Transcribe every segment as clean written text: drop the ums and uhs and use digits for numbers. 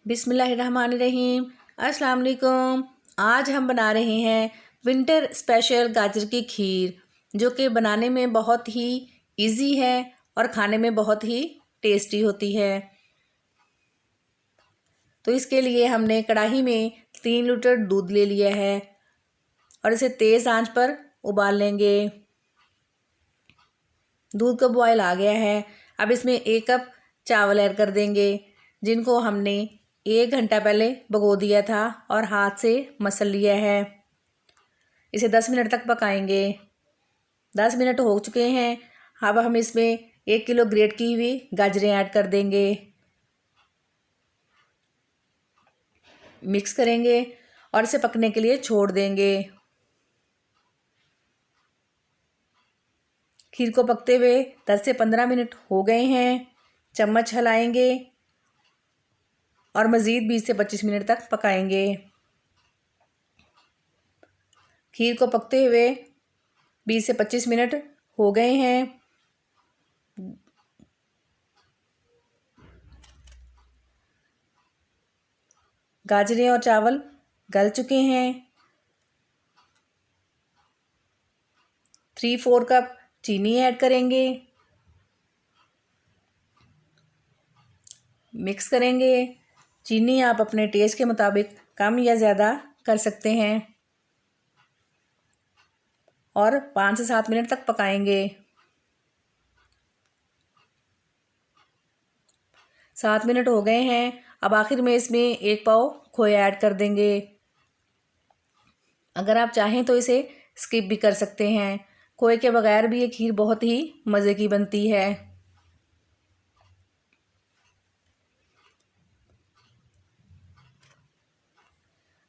बिस्मिल्लाहिर्रहमानिर्रहीम। अस्सलाम वालेकुम। आज हम बना रहे हैं विंटर स्पेशल गाजर की खीर, जो कि बनाने में बहुत ही इजी है और खाने में बहुत ही टेस्टी होती है। तो इसके लिए हमने कढ़ाई में 3 लीटर दूध ले लिया है और इसे तेज़ आंच पर उबाल लेंगे। दूध का बॉयल आ गया है। अब इसमें 1 कप चावल ऐड कर देंगे, जिनको हमने 1 घंटा पहले भिगो दिया था और हाथ से मसल लिया है। इसे 10 मिनट तक पकाएंगे। 10 मिनट हो चुके हैं। अब हम इसमें 1 किलो ग्रेट की हुई गाजरें ऐड कर देंगे। मिक्स करेंगे और इसे पकने के लिए छोड़ देंगे। खीर को पकते हुए 10 से 15 मिनट हो गए हैं। चम्मच हिलाएंगे और मज़ीद 20 से 25 मिनट तक पकाएंगे। खीर को पकते हुए 20 से 25 मिनट हो गए हैं। गाजरें और चावल गल चुके हैं। 3/4 कप चीनी ऐड करेंगे। मिक्स करेंगे। चीनी आप अपने टेस्ट के मुताबिक कम या ज़्यादा कर सकते हैं और 5 से 7 मिनट तक पकाएंगे। 7 मिनट हो गए हैं। अब आखिर में इसमें 1 पाव खोया ऐड कर देंगे। अगर आप चाहें तो इसे स्किप भी कर सकते हैं। खोए के बगैर भी ये खीर बहुत ही मज़े की बनती है।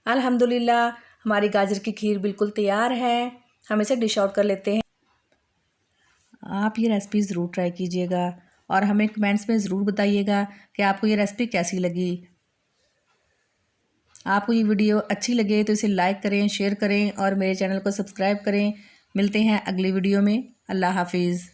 अल्हम्दुलिल्लाह, हमारी गाजर की खीर बिल्कुल तैयार है। हम इसे डिश आउट कर लेते हैं। आप ये रेसिपी ज़रूर ट्राई कीजिएगा और हमें कमेंट्स में ज़रूर बताइएगा कि आपको ये रेसिपी कैसी लगी। आपको ये वीडियो अच्छी लगे तो इसे लाइक करें, शेयर करें और मेरे चैनल को सब्सक्राइब करें। मिलते हैं अगली वीडियो में। अल्लाह हाफिज़।